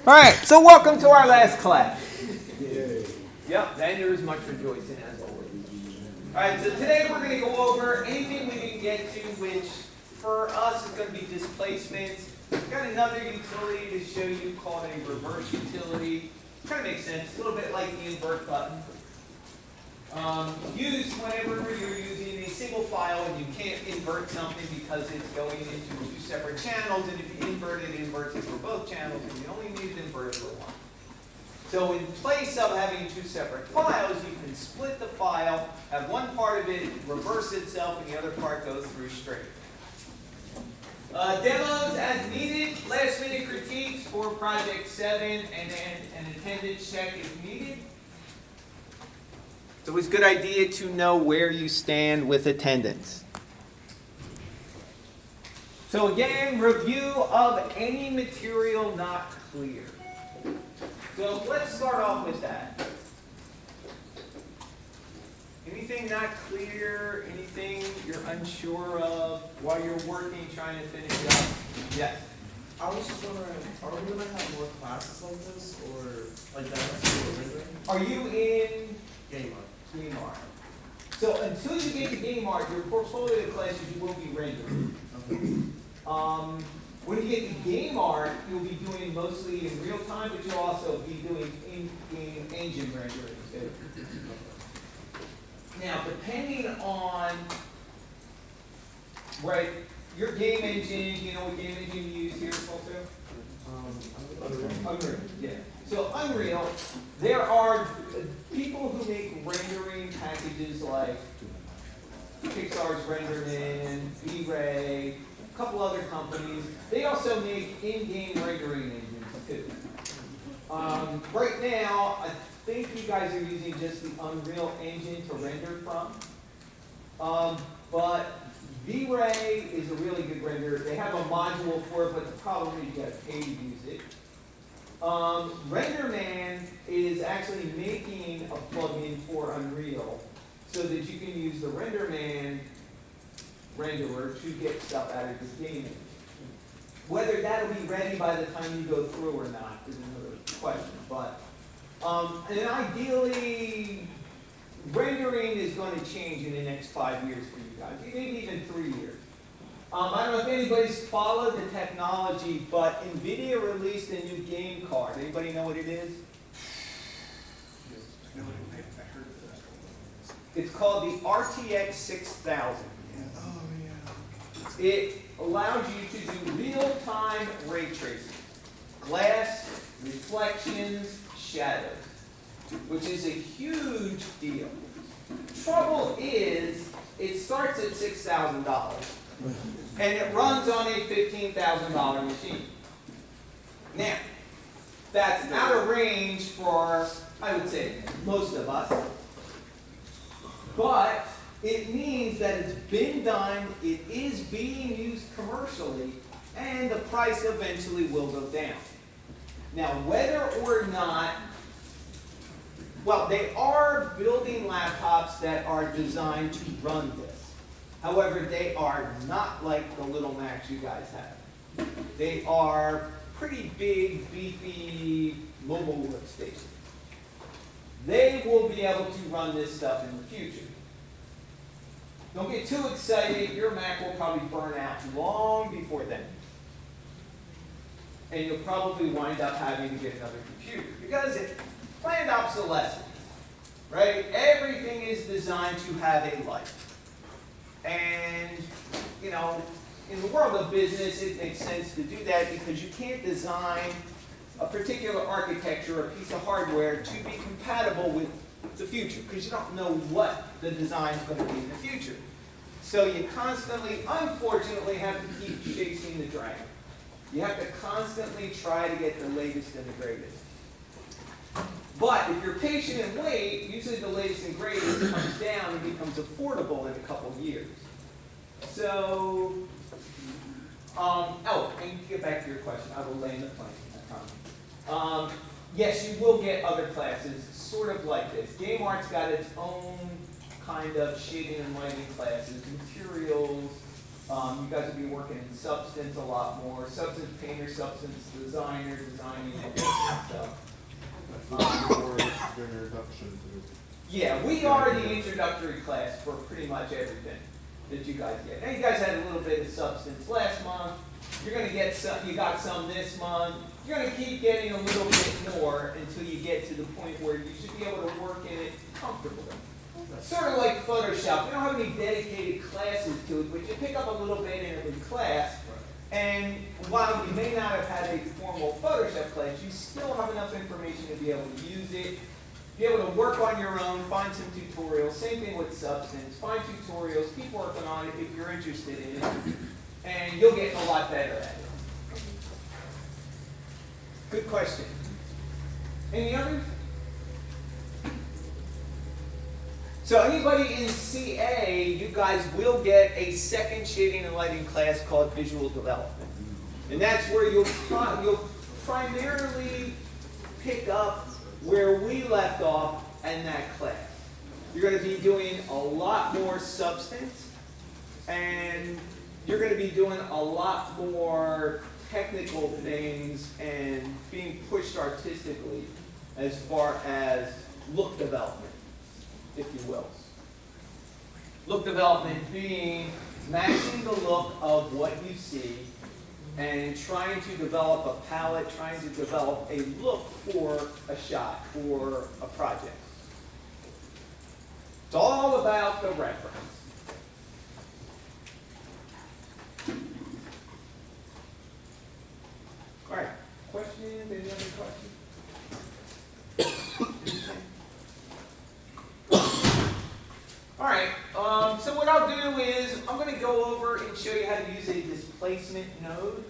All right, so welcome to our last class. Yep, and there is much rejoicing as always. All right, so today we're going to go over anything we didn't get to, which for us is going to be displacements. We've got another utility to show you called a reverse utility. Kind of makes sense, a little bit like the invert button. Used whenever you're using a single file and you can't invert something because it's going into two separate channels, and if you invert it, it inverts it for both channels, and you only need to invert it for one. So in place of having two separate files, you can split the file, have one part of it reverse itself, and the other part goes through straight. Demos as needed, last minute critiques for project 7, and then an attendance check if needed. It's always a good idea to know where you stand with attendance. So again, review of any material not clear. So let's start off with that. Anything not clear, anything you're unsure of while you're working, trying to finish it up? Yes? I was just wondering, are we going to have more classes like this, or like that? Are you in Game art. Game art? So until you get to game art, your portfolio classes you will be rendering. Okay. When you get to game art, you'll be doing mostly in real time, but you'll also be doing in-game engine rendering too. Now, depending on, right, your game engine, you know what game engine you use here, also? Unreal, yeah. So Unreal, there are people who make rendering packages like Pixar's RenderMan, V-Ray, a couple other companies. They also make in-game rendering engines too. Right now, I think you guys are using just the Unreal Engine to render from. But V-Ray is a really good renderer. They have a module for it, but the problem is you got to pay to use it. RenderMan is actually making a plugin for Unreal so that you can use the RenderMan renderer to get stuff out of this game. Whether that'll be ready by the time you go through or not is another question. But and ideally, rendering is going to change in the next 5 years for you guys, maybe even 3 years. I don't know if anybody's followed the technology, but NVIDIA released a new game card. Anybody know what it is? It's called the RTX 6000. It allows you to do real-time ray tracing, glass, reflections, shadows, which is a huge deal. Trouble is, it starts at $6,000, and it runs on a $15,000 machine. Now, that's out of range for, I would say, most of us, but it means that it's been done, it is being used commercially, and the price eventually will go down. Now, whether or not, well, they are building laptops that are designed to run this. However, they are not like the little Macs you guys have. They are pretty big, beefy mobile workstations. They will be able to run this stuff in the future. Don't get too excited. Your Mac will probably burn out long before then. And you'll probably wind up having to get another computer because it's planned obsolescence, right? Everything is designed to have a life. And, you know, in the world of business, it makes sense to do that because you can't design a particular architecture or piece of hardware to be compatible with the future because you don't know what the design is going to be in the future. So you constantly, unfortunately, have to keep chasing the dragon. You have to constantly try to get the latest and the greatest. But if you're patient and wait, usually the latest and greatest comes down and becomes affordable in a couple of years. So, and to get back to your question, I will land the plane, I promise. Yes, you will get other classes sort of like this. Game Art's got its own kind of shading and lighting classes, materials, You guys will be working in Substance a lot more. Substance Painter, Substance Designer, designing and stuff. Or their introduction to. Yeah, we are the introductory class for pretty much everything that you guys get. Now you guys had a little bit of Substance last month. You're going to get some, you got some this month. You're going to keep getting a little bit more until you get to the point where you should be able to work in it comfortably. Sort of like Photoshop. We don't have any dedicated classes to it, but you pick up a little bit in every class. And while you may not have had a formal Photoshop class, you still have enough information to be able to use it, be able to work on your own, find some tutorials. Same thing with Substance. Find tutorials, keep working on it if you're interested in it, and you'll get a lot better at it. Good question. Any others? So anybody in CA, you guys will get a second shading and lighting class called Visual Development. And that's where you'll primarily pick up where we left off in that class. You're going to be doing a lot more Substance, and you're going to be doing a lot more technical things and being pushed artistically as far as look development, if you will. Look development being matching the look of what you see and trying to develop a palette, trying to develop a look for a shot, for a project. It's all about the reference. All right, questions? Any other questions? All right, so what I'll do is I'm going to go over and show you how to use a displacement node.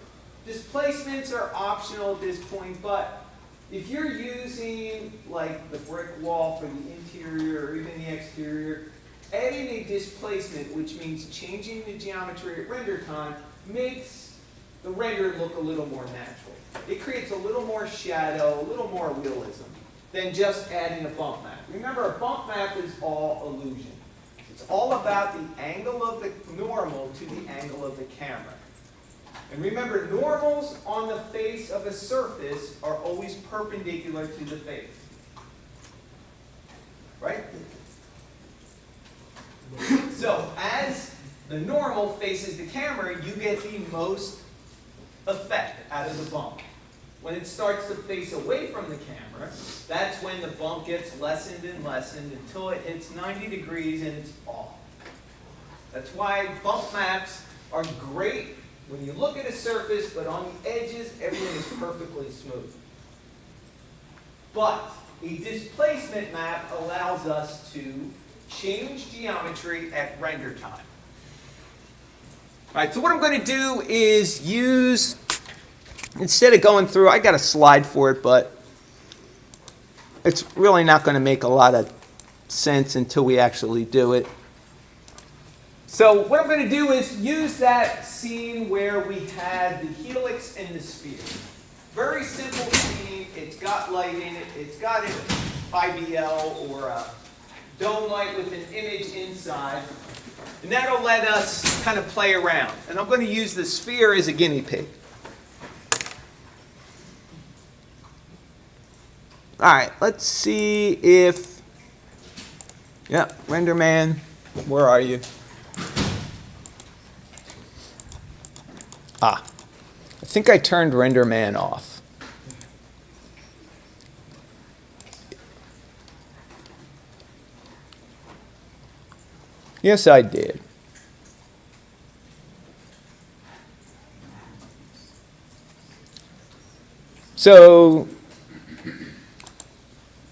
Displacements are optional at this point, but if you're using like the brick wall for the interior or even the exterior, adding a displacement, which means changing the geometry at render time, makes the render look a little more natural. It creates a little more shadow, a little more realism than just adding a bump map. Remember, a bump map is all illusion. It's all about the angle of the normal to the angle of the camera. And remember, normals on the face of a surface are always perpendicular to the face. Right? So as the normal faces the camera, you get the most effect out of the bump. When it starts to face away from the camera, that's when the bump gets lessened and lessened until it hits 90 degrees and it's off. That's why bump maps are great when you look at a surface, but on the edges, everything is perfectly smooth. But a displacement map allows us to change geometry at render time. All right, so what I'm going to do is use, instead of going through, I got a slide for it, but it's really not going to make a lot of sense until we actually do it. So what I'm going to do is use that scene where we had the helix and the sphere. Very simple scene. It's got light in it. It's got an IBL or a dome light with an image inside. And that'll let us kind of play around. And I'm going to use the sphere as a guinea pig. All right, let's see if, yeah, render man, where are you? Ah, I think I turned render man off. Yes, I did. So,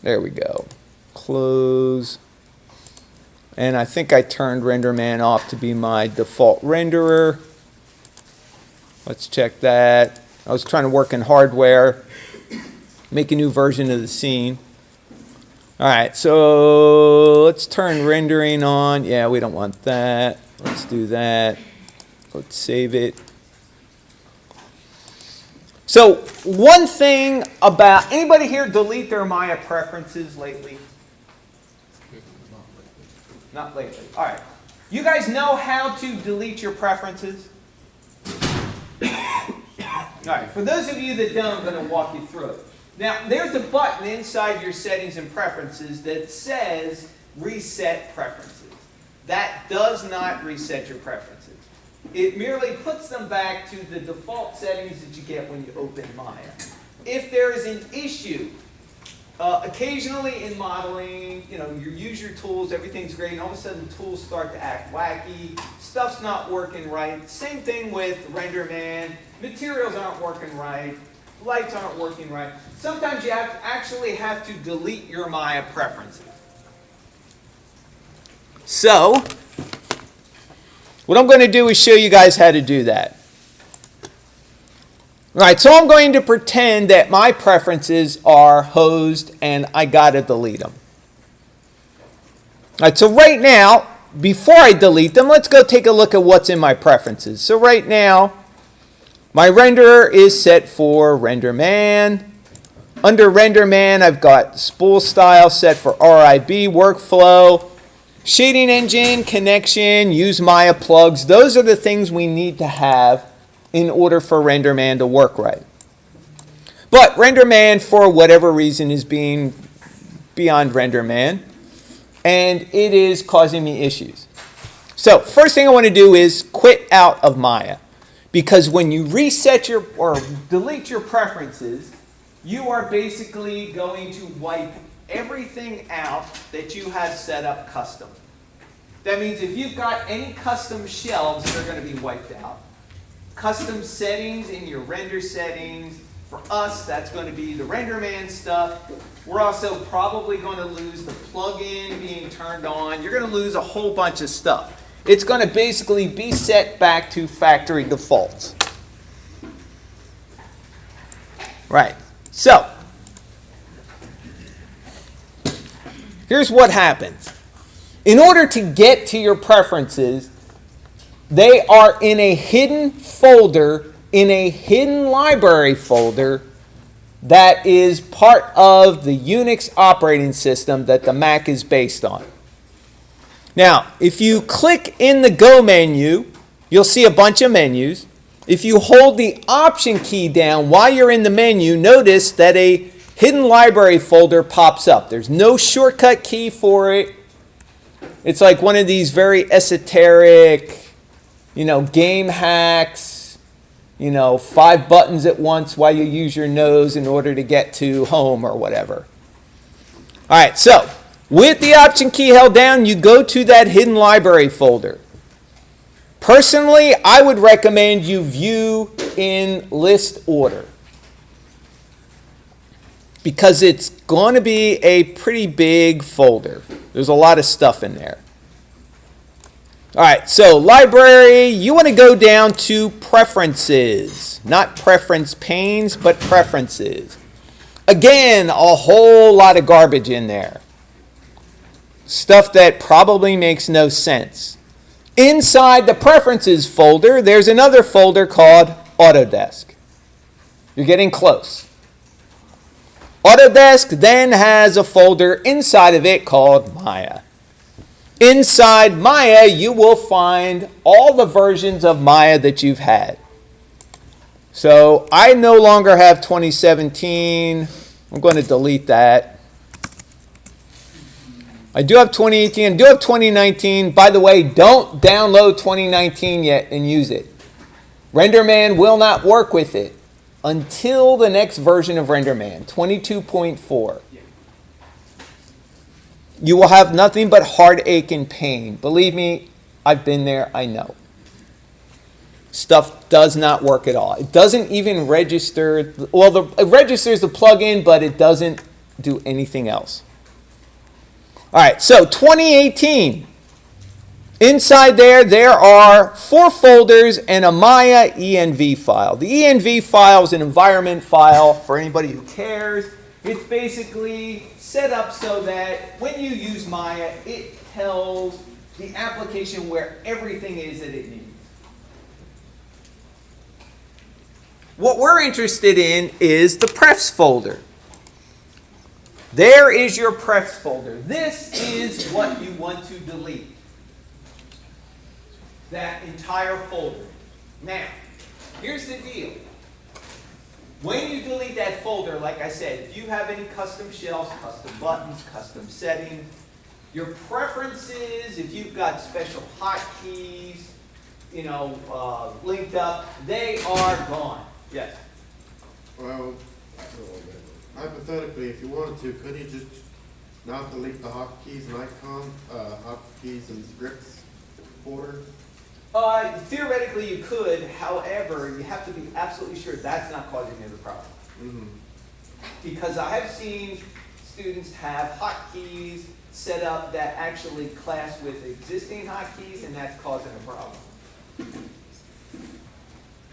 there we go. Close. And I think I turned render man off to be my default renderer. Let's check that. I was trying to work in hardware, make a new version of the scene. All right, so let's turn rendering on. Yeah, we don't want that. Let's do that. Let's save it. So one thing about, anybody here delete their Maya preferences lately? Not lately. All right. You guys know how to delete your preferences? All right, for those of you that don't, I'm going to walk you through it. Now, there's a button inside your settings and preferences that says Reset Preferences. That does not reset your preferences. It merely puts them back to the default settings that you get when you open Maya. If there is an issue, occasionally in modeling, you use your tools, everything's great, and all of a sudden the tools start to act wacky, stuff's not working right. Same thing with RenderMan, materials aren't working right, lights aren't working right. Sometimes you actually have to delete your Maya preferences. So, what I'm going to do is show you guys how to do that. All right, so I'm going to pretend that my preferences are hosed and I got to delete them. All right, so right now, before I delete them, let's go take a look at what's in my preferences. So right now, my renderer is set for RenderMan. Under RenderMan, I've got spool style set for RIB, workflow, shading engine, connection, use Maya plugs. Those are the things we need to have in order for RenderMan to work right. But RenderMan, for whatever reason, is being beyond RenderMan, and it is causing me issues. So first thing I want to do is quit out of Maya, because when you reset or delete your preferences, you are basically going to wipe everything out that you have set up custom. That means if you've got any custom shelves, they're going to be wiped out. Custom settings in your render settings, for us, that's going to be the RenderMan stuff. We're also probably going to lose the plugin being turned on. You're going to lose a whole bunch of stuff. It's going to basically be set back to factory defaults. Right. So, here's what happens. In order to get to your preferences, they are in a hidden folder, in a hidden library folder that is part of the Unix operating system that the Mac is based on. Now, if you click in the Go menu, you'll see a bunch of menus. If you hold the Option key down while you're in the menu, notice that a hidden library folder pops up. There's no shortcut key for it. It's like one of these very esoteric, game hacks, 5 buttons at once while you use your nose in order to get to home or whatever. All right, so with the Option key held down, you go to that hidden library folder. Personally, I would recommend you view in list order, because it's going to be a pretty big folder. There's a lot of stuff in there. All right, so library, you want to go down to preferences. Not preference panes, but preferences. Again, a whole lot of garbage in there. Stuff that probably makes no sense. Inside the preferences folder, there's another folder called Autodesk. You're getting close. Autodesk then has a folder inside of it called Maya. Inside Maya, you will find all the versions of Maya that you've had. So I no longer have 2017. I'm going to delete that. I do have 2018. I do have 2019. By the way, don't download 2019 yet and use it. RenderMan will not work with it until the next version of RenderMan, 22.4. You will have nothing but heartache and pain. Believe me, I've been there, I know. Stuff does not work at all. It doesn't even register, it registers the plugin, but it doesn't do anything else. All right, so 2018. Inside there are 4 folders and a Maya env file. The env file is an environment file for anybody who cares. It's basically set up so that when you use Maya, it tells the application where everything is that it needs. What we're interested in is the prefs folder. There is your prefs folder. This is what you want to delete. that entire folder. Now, here's the deal. When you delete that folder, like I said, if you have any custom shelves, custom buttons, custom settings, your preferences, if you've got special hotkeys, linked up, they are gone. Yes? Well, hypothetically, if you wanted to, could you just not delete the hotkeys and hotkeys and scripts folder? Theoretically, you could. However, you have to be absolutely sure that's not causing you the problem. Mm-hmm. Because I have seen students have hotkeys set up that actually clash with existing hotkeys, and that's causing a problem.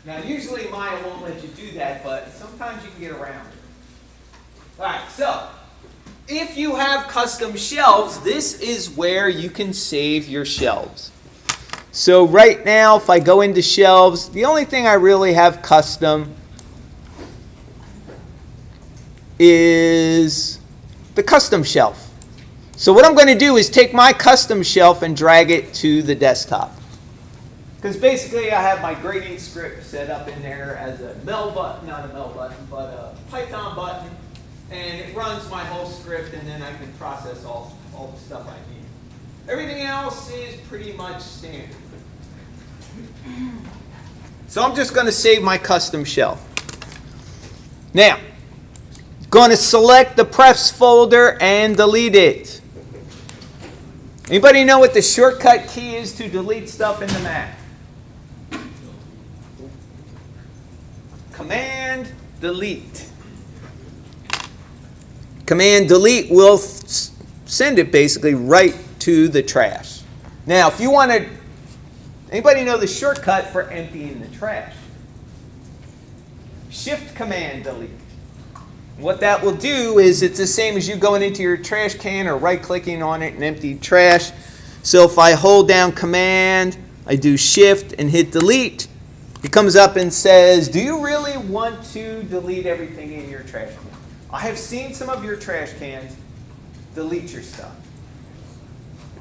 Now, usually Maya won't let you do that, but sometimes you can get around it. All right, so if you have custom shelves, this is where you can save your shelves. So right now, if I go into shelves, the only thing I really have custom is the custom shelf. So what I'm going to do is take my custom shelf and drag it to the desktop. Because basically I have my grading script set up in there as a mel button, not a mel button, but a Python button. And it runs my whole script, and then I can process all the stuff I need. Everything else is pretty much standard. So I'm just going to save my custom shelf. Now, going to select the prefs folder and delete it. Anybody know what the shortcut key is to delete stuff in the Mac? Command delete. Command delete will send it basically right to the trash. Now, if you want to, anybody know the shortcut for emptying the trash? Shift command delete. What that will do is it's the same as you going into your trash can or right-clicking on it and empty trash. So if I hold down command, I do shift and hit delete, it comes up and says, do you really want to delete everything in your trash can? I have seen some of your trash cans delete your stuff.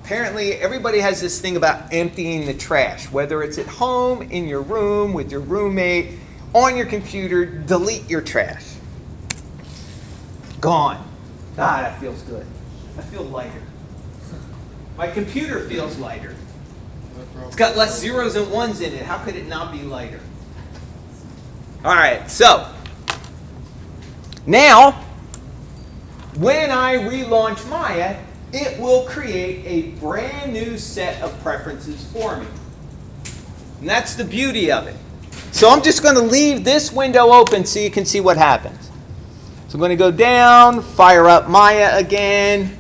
Apparently, everybody has this thing about emptying the trash, whether it's at home, in your room, with your roommate, on your computer, delete your trash. Gone. Ah, that feels good. I feel lighter. My computer feels lighter. It's got less zeros and ones in it. How could it not be lighter? All right, so now when I relaunch Maya, it will create a brand new set of preferences for me. And that's the beauty of it. So I'm just going to leave this window open so you can see what happens. So I'm going to go down, fire up Maya again.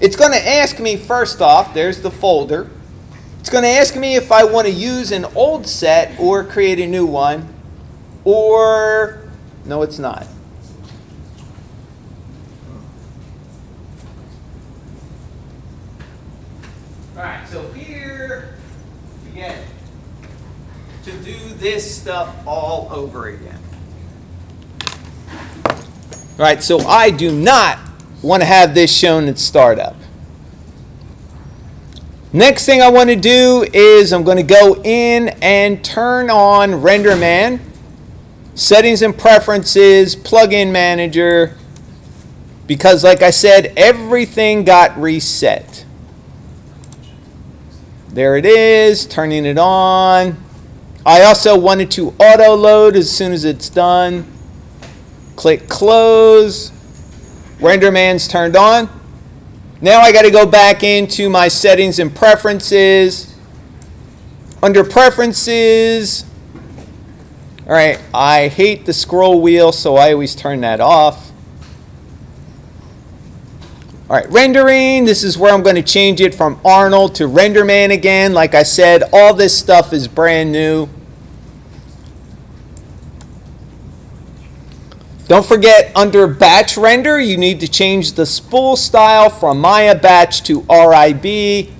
It's going to ask me first off, there's the folder. It's going to ask me if I want to use an old set or create a new one. Or, no, it's not. All right, so here we get to do this stuff all over again. All right, so I do not want to have this shown at startup. Next thing I want to do is I'm going to go in and turn on RenderMan, Settings and Preferences, Plugin Manager, because like I said, everything got reset. There it is, turning it on. I also wanted to auto load as soon as it's done. Click close. RenderMan's turned on. Now I got to go back into my settings and preferences. Under preferences, all right, I hate the scroll wheel, so I always turn that off. All right, rendering, this is where I'm going to change it from Arnold to RenderMan again. Like I said, all this stuff is brand new. Don't forget, under batch render, you need to change the spool style from Maya batch to RIB.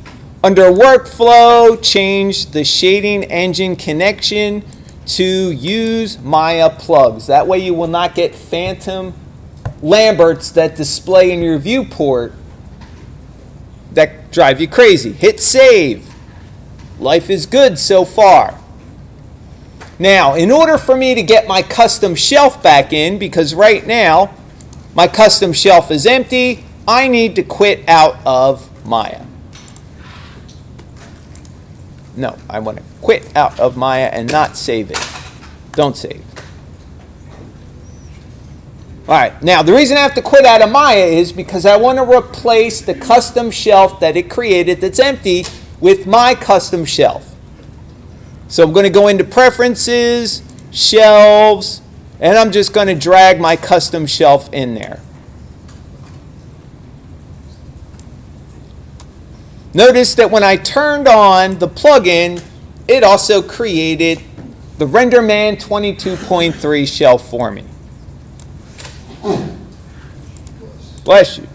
Under workflow, change the shading engine connection to use Maya plugs. That way you will not get phantom Lamberts that display in your viewport that drive you crazy. Hit save. Life is good so far. Now, in order for me to get my custom shelf back in, because right now my custom shelf is empty, I need to quit out of Maya. No, I want to quit out of Maya and not save it. Don't save. All right, now the reason I have to quit out of Maya is because I want to replace the custom shelf that it created that's empty with my custom shelf. So I'm going to go into Preferences, Shelves, and I'm just going to drag my custom shelf in there. Notice that when I turned on the plugin, it also created the RenderMan 22.3 shelf for me. Bless you.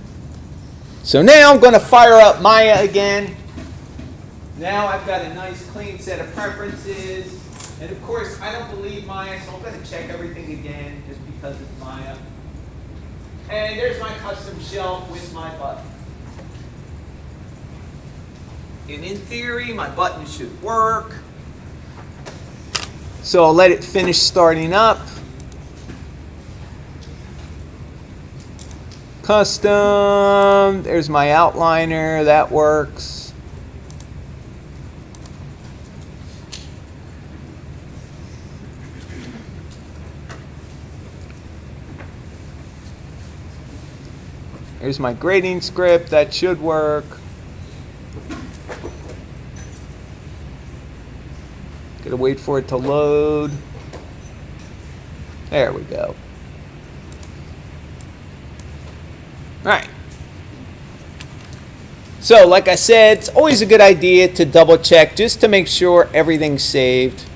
So now I'm going to fire up Maya again. Now I've got a nice clean set of preferences. And of course, I don't believe Maya, so I'm going to check everything again just because it's Maya. And there's my custom shelf with my button. And in theory, my button should work. So I'll let it finish starting up. Custom, there's my outliner, that works. There's my grading script, that should work. Gotta wait for it to load. There we go. Alright. So, like I said, it's always a good idea to double check just to make sure everything's saved.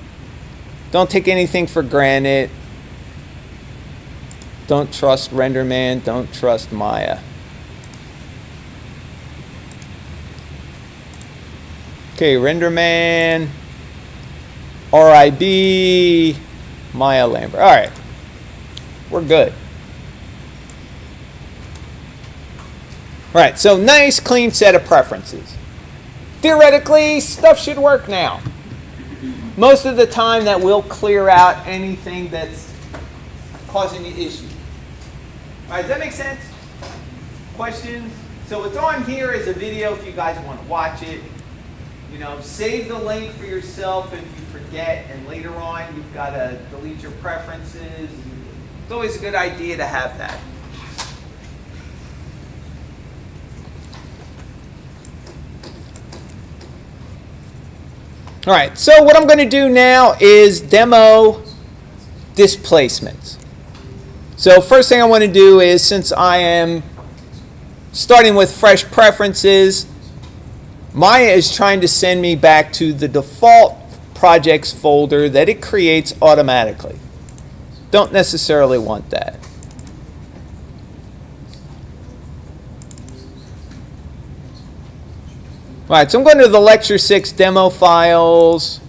Don't take anything for granted. Don't trust RenderMan. Don't trust Maya. Okay, RenderMan. RIB, Maya Lambert. All right, we're good. All right, so nice clean set of preferences. Theoretically, stuff should work now. Most of the time that will clear out anything that's causing the issue. All right, does that make sense? Questions? So what's on here is a video if you guys want to watch it. You know, save the link for yourself if you forget, and later on you've got to delete your preferences. It's always a good idea to have that. All right, so what I'm going to do now is demo displacements. So first thing I want to do is, since I am starting with fresh preferences, Maya is trying to send me back to the default projects folder that it creates automatically. Don't necessarily want that. All right, so I'm going to the Lecture 6 demo files.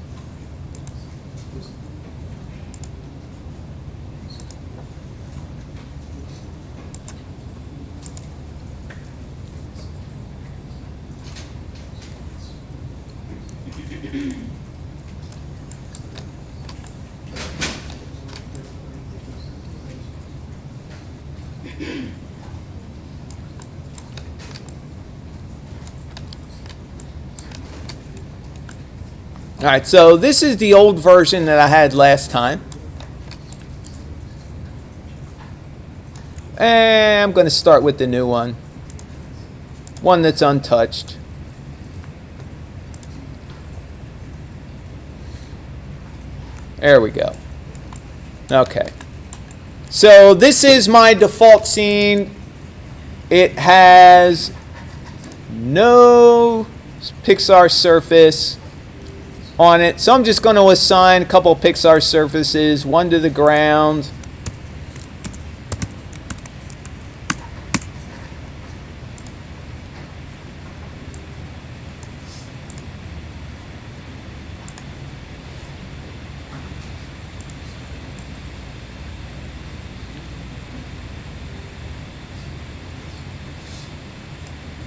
All right, so this is the old version that I had last time. And I'm going to start with the new one. One that's untouched. There we go. Okay. So this is my default scene. It has no Pixar surface on it. So I'm just going to assign a couple of Pixar surfaces, one to the ground.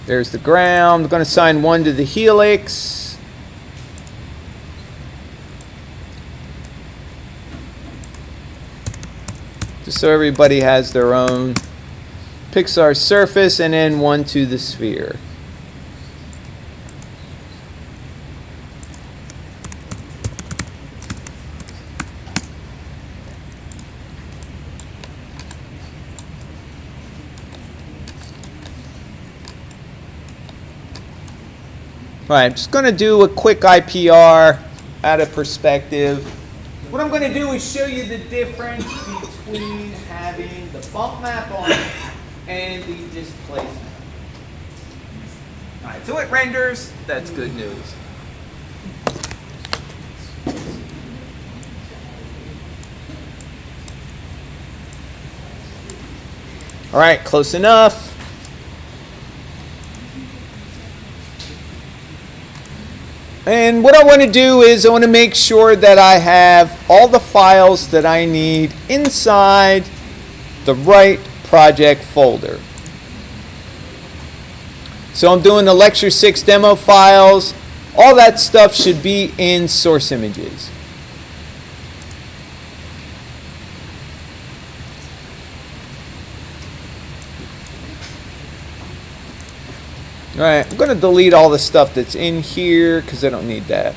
There's the ground. I'm going to assign one to the helix. just so everybody has their own Pixar surface, and then one to the sphere. All right, I'm just going to do a quick IPR out of perspective. What I'm going to do is show you the difference between having the bump map on it and the displacement. All right, so it renders. That's good news. All right, close enough. And what I want to do is I want to make sure that I have all the files that I need inside the right project folder. So I'm doing the Lecture 6 demo files. All that stuff should be in source images. All right, I'm going to delete all the stuff that's in here because I don't need that.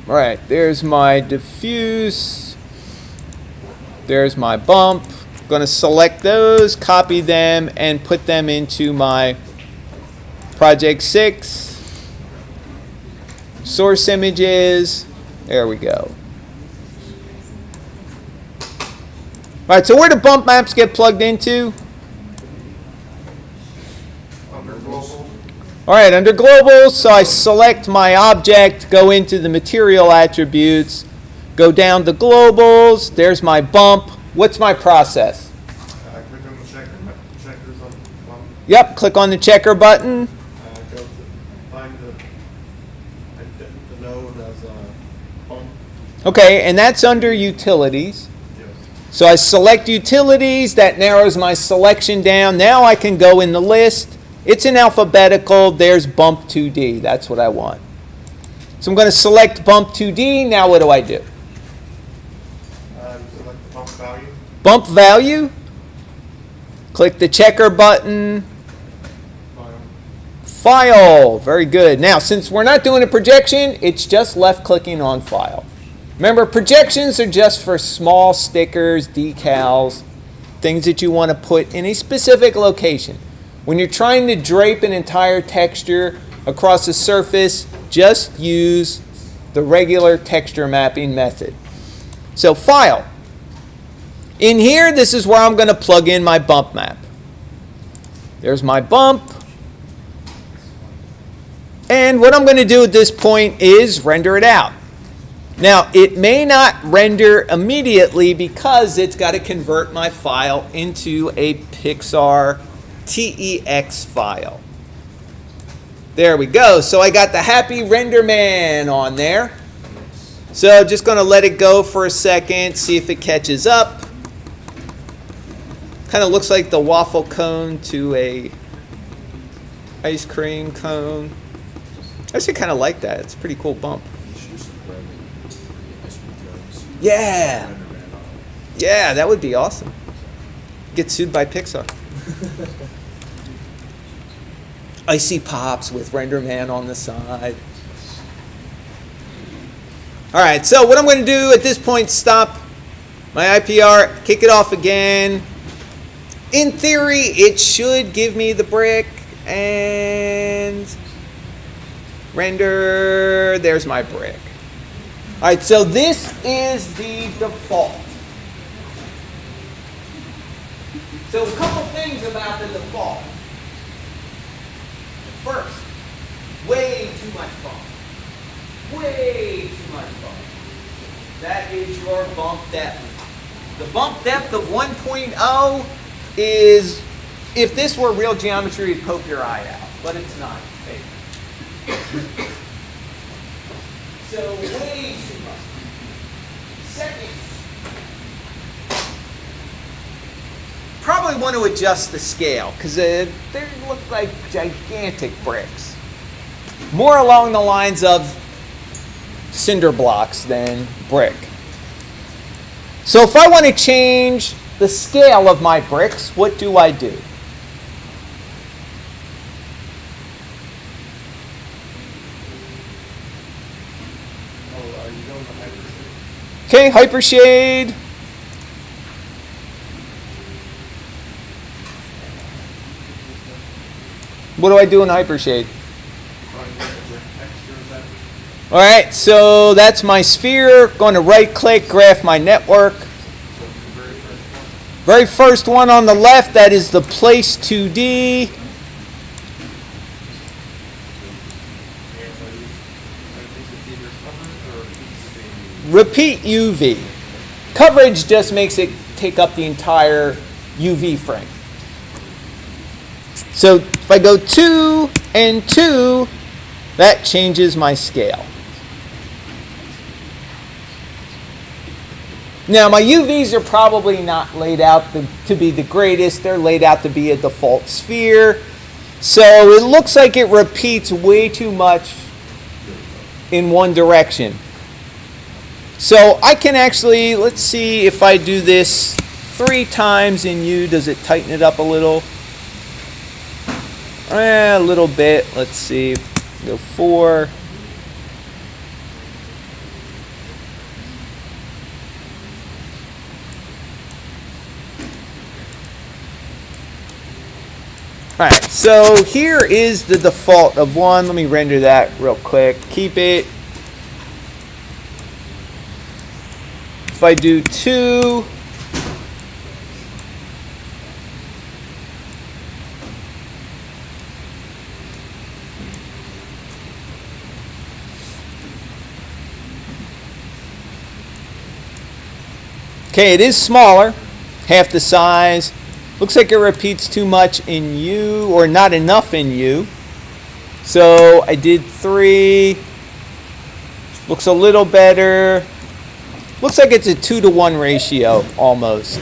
All right, there's my diffuse. There's my bump. I'm going to select those, copy them, and put them into my project 6. Source images. There we go. All right, so where do bump maps get plugged into? All right, under global, so I select my object, go into the material attributes, go down to globals, there's my bump. What's my process? Click on the checkers on the bottom. Yep, click on the checker button. Go to find the node as a bump. Okay, and that's under utilities. Yes. So I select utilities, that narrows my selection down. Now I can go in the list. It's in alphabetical, there's bump 2D, that's what I want. So I'm going to select bump 2D, now what do I do? Select the bump value. Bump value, click the checker button, file, very good. Now since we're not doing a projection, it's just left clicking on file. Remember, projections are just for small stickers, decals, things that you want to put in a specific location. When you're trying to drape an entire texture across a surface, just use the regular texture mapping method. So file. In here, this is where I'm going to plug in my bump map. There's my bump. And what I'm going to do at this point is render it out. Now, it may not render immediately because it's got to convert my file into a Pixar TEX file. There we go. So I got the happy render man on there. So I'm just going to let it go for a second, see if it catches up. Kind of looks like the waffle cone to a ice cream cone. I actually kind of like that. It's a pretty cool bump. Yeah. Yeah, that would be awesome. Get sued by Pixar. Icy Pops with Render Man on the side. All right, so what I'm going to do at this point, stop my IPR, kick it off again. In theory, it should give me the brick and render. There's my brick. All right, so this is the default. So a couple things about the default. First, way too much bump. Way my phone. That is your bump depth. The bump depth of 1.0 is, if this were real geometry, it'd poke your eye out, but it's not. It's fake. So way too much. Second, probably want to adjust the scale because they look like gigantic bricks. More along the lines of cinder blocks than brick. So if I want to change the scale of my bricks, what do I do? You going to hypershade? Okay, hypershade. What do I do in hypershade? All right, so that's my sphere. Going to right click, graph my network. Very first one on the left, that is the place 2D. Repeat UV. Coverage just makes it take up the entire UV frame. So if I go 2 and 2, that changes my scale. Now my UVs are probably not laid out to be the greatest. They're laid out to be a default sphere. So it looks like it repeats way too much in one direction. So I can actually, let's see if I do this 3 times in U, does it tighten it up a little? A little bit. Let's see. Go 4. Alright, so here is the default of 1. Let me render that real quick. Keep it. If I do 2, okay, it is smaller, half the size. Looks like it repeats too much in U, or not enough in U. So I did 3. Looks a little better. Looks like it's a 2-to-1 ratio, almost.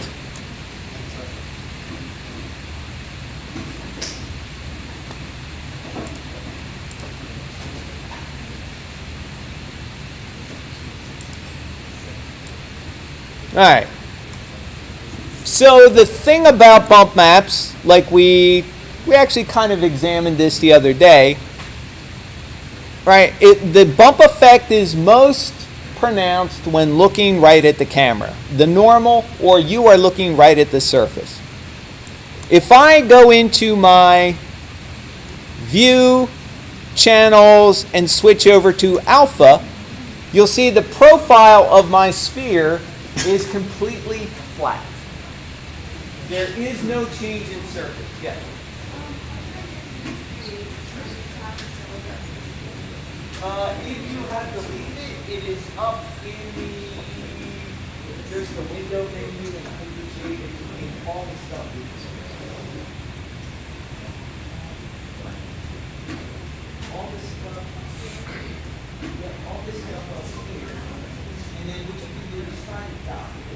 All right. So the thing about bump maps, like we actually kind of examined this the other day, right? The bump effect is most pronounced when looking right at the camera, the normal, or you are looking right at the surface. If I go into my view, channels, and switch over to alpha, you'll see the profile of my sphere is completely flat. There is no change in surface. Yes. If you have deleted it, it is up in there's the window menu and hypershade and all the stuff. All this stuff, yeah, all this stuff up here. And then what you can do is find the document.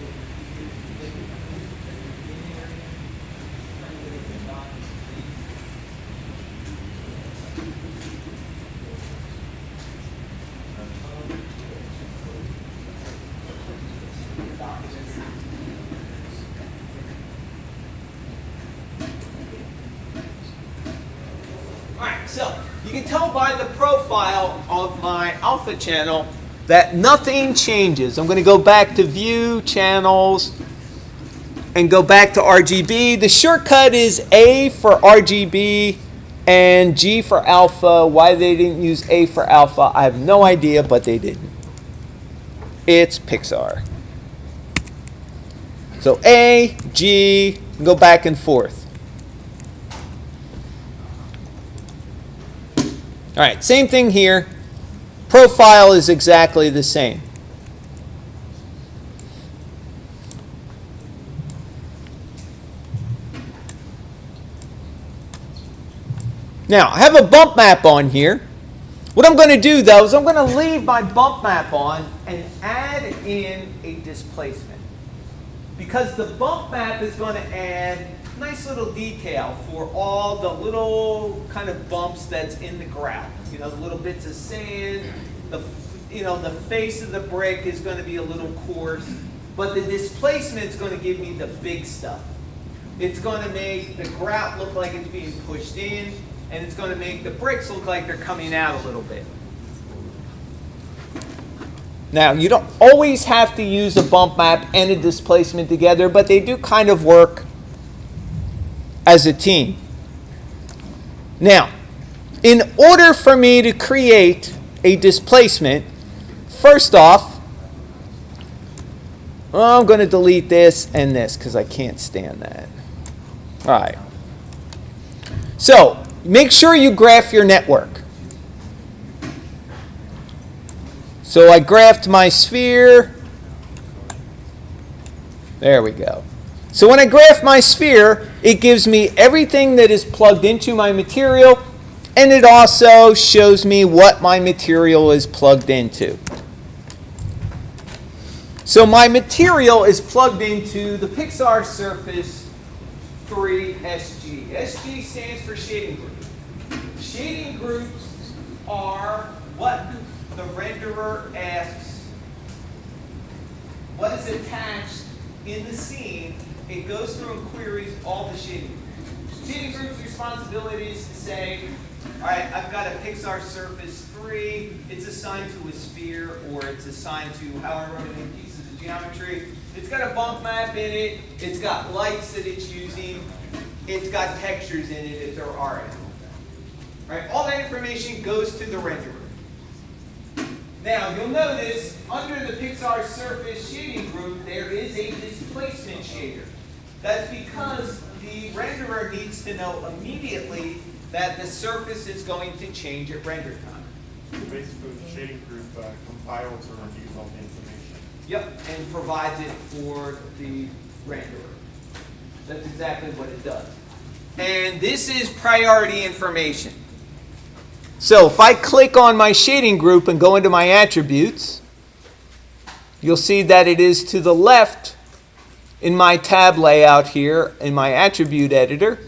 Alright, so you can tell by the profile of my alpha channel that nothing changes. I'm going to go back to view, channels, and go back to RGB. The shortcut is A for RGB and G for alpha. Why they didn't use A for alpha, I have no idea, but they didn't. It's Pixar. So A, G, go back and forth. All right, same thing here. profile is exactly the same. Now, I have a bump map on here. What I'm going to do, though, is I'm going to leave my bump map on and add in a displacement. Because the bump map is going to add nice little detail for all the little kind of bumps that's in the grout. You know, the little bits of sand, the face of the brick is going to be a little coarse, but the displacement is going to give me the big stuff. It's going to make the grout look like it's being pushed in, and it's going to make the bricks look like they're coming out a little bit. Now, you don't always have to use a bump map and a displacement together, but they do kind of work as a team. Now, in order for me to create a displacement, first off, I'm going to delete this and this because I can't stand that. All right. So, make sure you graph your network. So I graphed my sphere. There we go. So when I graph my sphere, it gives me everything that is plugged into my material, and it also shows me what my material is plugged into. So my material is plugged into the Pixar Surface 3 SG. SG stands for shading group. Shading groups are what the renderer asks, what is attached in the scene. It goes through and queries all the shading groups. Shading group's responsibility is to say, all right, I've got a Pixar Surface 3, it's assigned to a sphere, or it's assigned to however many pieces of geometry. It's got a bump map in it, it's got lights that it's using, it's got textures in it if there are any. All right, all that information goes to the renderer. Now, you'll notice under the Pixar Surface shading group, there is a displacement shader. That's because the renderer needs to know immediately that the surface is going to change at render time. So basically, the shading group compiles or reviews all the information. Yep, and provides it for the renderer. That's exactly what it does. And this is priority information. So if I click on my shading group and go into my attributes, you'll see that it is to the left in my tab layout here in my attribute editor.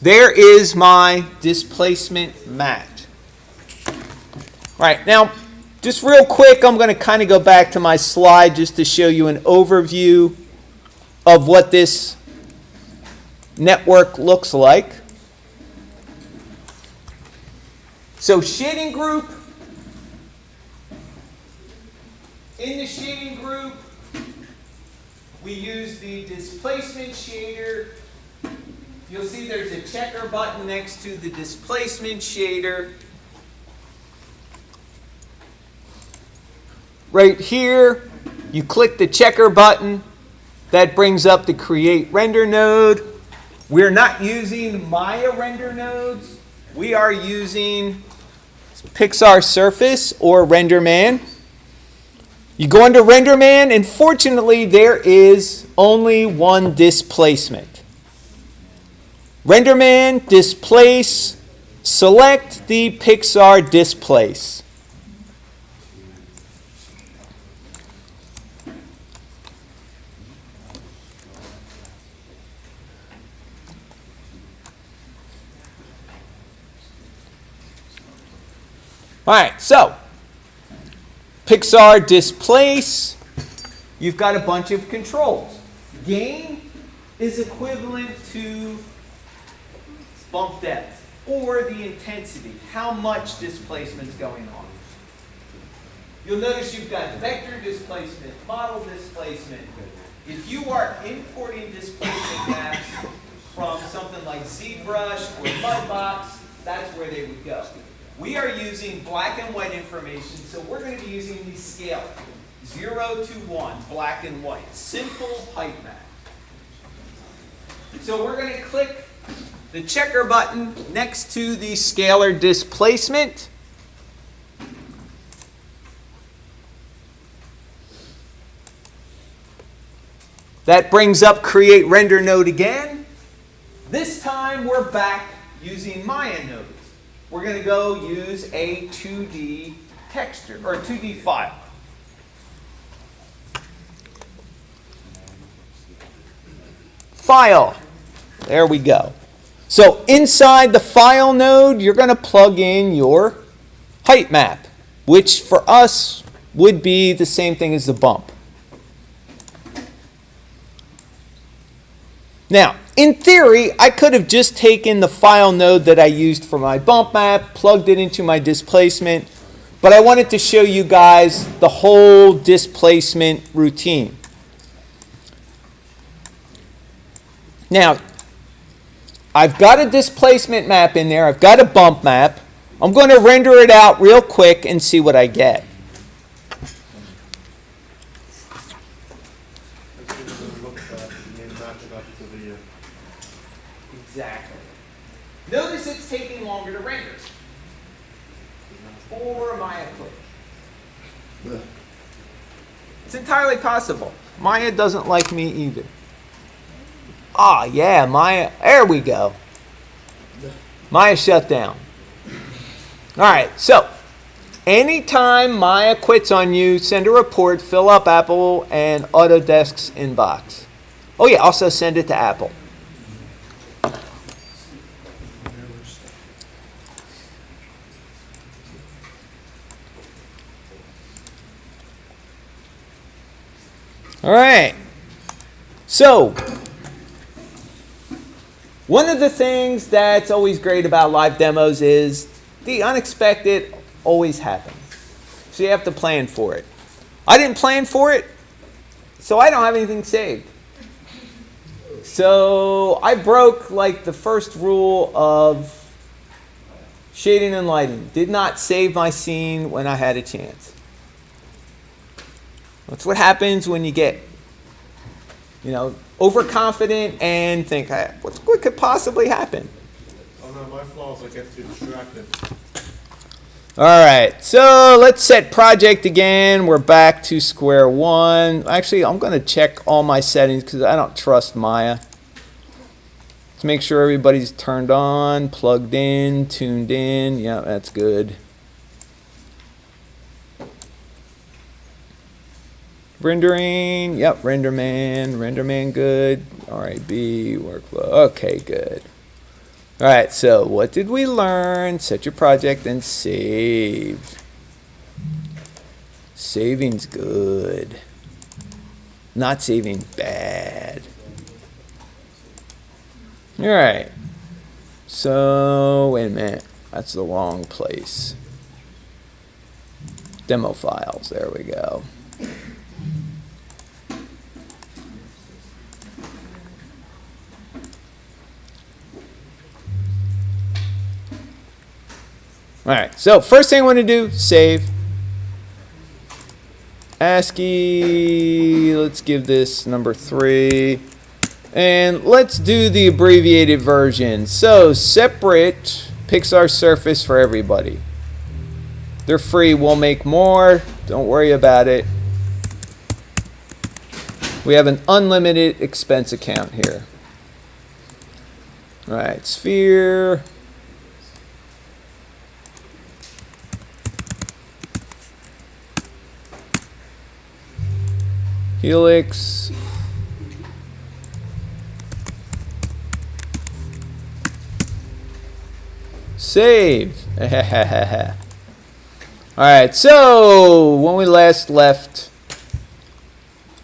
There is my displacement mat. All right, now just real quick, I'm going to kind of go back to my slide just to show you an overview of what this network looks like. So shading group, in the shading group, we use the displacement shader. You'll see there's a checker button next to the displacement shader. Right here, you click the checker button. That brings up the create render node. We're not using Maya render nodes. We are using Pixar Surface or RenderMan. You go into RenderMan, and fortunately there is only one displacement. RenderMan, displace, select the Pixar displace. All right, so Pixar displace, you've got a bunch of controls. Gain is equivalent to bump depth or the intensity, how much displacement is going on. You'll notice you've got vector displacement, model displacement. If you are importing displacement maps from something like ZBrush or Mudbox, that's where they would go. We are using black and white information, so we're going to be using the scale 0 to 1, black and white, simple pipe map. So we're going to click the checker button next to the scalar displacement. That brings up create render node again. This time we're back using Maya nodes. We're going to go use a 2D texture or 2D file. File. There we go. So inside the file node, you're going to plug in your height map, which for us would be the same thing as the bump. Now, in theory, I could have just taken the file node that I used for my bump map, plugged it into my displacement, but I wanted to show you guys the whole displacement routine. Now, I've got a displacement map in there, I've got a bump map. I'm going to render it out real quick and see what I get. Exactly. Notice it's taking longer to render. Or Maya could. It's entirely possible. Maya doesn't like me either. Ah, yeah, Maya. There we go. Maya shut down. All right, so anytime Maya quits on you, send a report, fill up Apple and Autodesk's inbox. Oh yeah, also send it to Apple. All right, so one of the things that's always great about live demos is the unexpected always happens. So you have to plan for it. I didn't plan for it, so I don't have anything saved. So I broke like the first rule of shading and lighting. Did not save my scene when I had a chance. That's what happens when you get, overconfident and think, what could possibly happen? Oh no, my flaw is I get too distracted. All right, so let's set project again. We're back to square one. Actually, I'm going to check all my settings because I don't trust Maya. Let's make sure everybody's turned on, plugged in, tuned in. Yeah, that's good. Rendering, yep, RenderMan good. RIB, workflow, okay, good. All right, so what did we learn? Set your project and save. Saving's good. Not saving bad. All right, so wait a minute, that's the wrong place. Demo files, there we go. All right, so first thing I want to do, save. ASCII, let's give this number 3. And let's do the abbreviated version. So separate Pixar surface for everybody. They're free, we'll make more. Don't worry about it. We have an unlimited expense account here. All right, sphere. Helix. Save. All right, so when we last left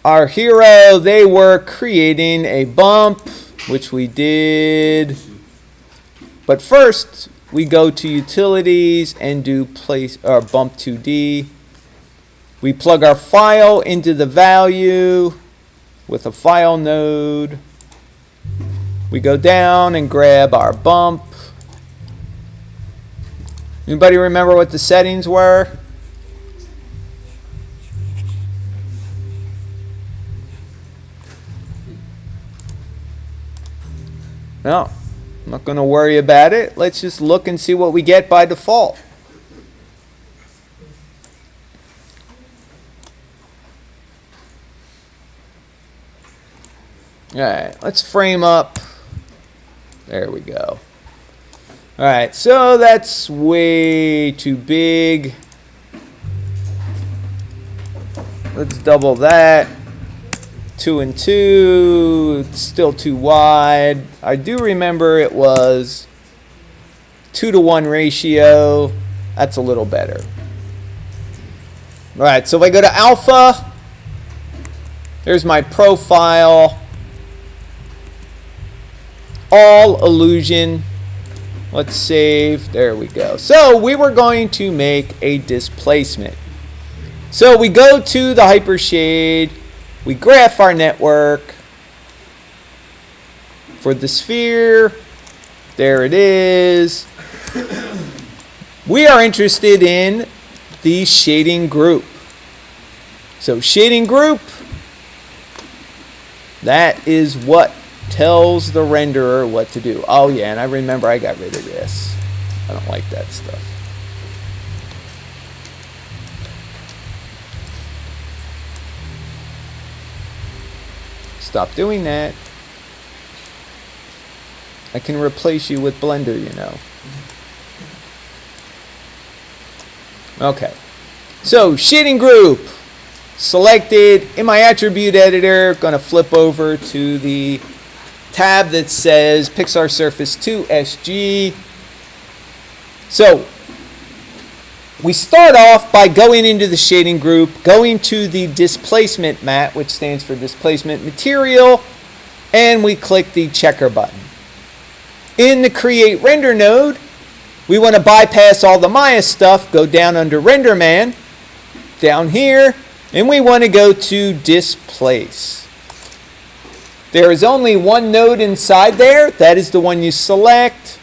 our hero, they were creating a bump, which we did. But first, we go to utilities and do place or bump 2D. We plug our file into the value with a file node. We go down and grab our bump. Anybody remember what the settings were? No, I'm not going to worry about it. Let's just look and see what we get by default. All right, let's frame up. There we go. All right, so that's way too big. Let's double that. 2 and 2, it's still too wide. I do remember it was 2-to-1 ratio. That's a little better. All right, so if I go to alpha, there's my profile. All illusion. Let's save. There we go. So we were going to make a displacement. So we go to the hypershade. We graph our network for the sphere. There it is. We are interested in the shading group. So shading group, that is what tells the renderer what to do. Oh yeah, and I remember I got rid of this. I don't like that stuff. Stop doing that. I can replace you with Blender, you know. Okay. So, shading group. Selected. In my attribute editor, going to flip over to the tab that says Pixar Surface 2 SG. So, we start off by going into the shading group, going to the displacement mat, which stands for displacement material, and we click the checker button. In the create render node, we want to bypass all the Maya stuff, go down under render man, down here, and we want to go to displace. There is only one node inside there. That is the one you select.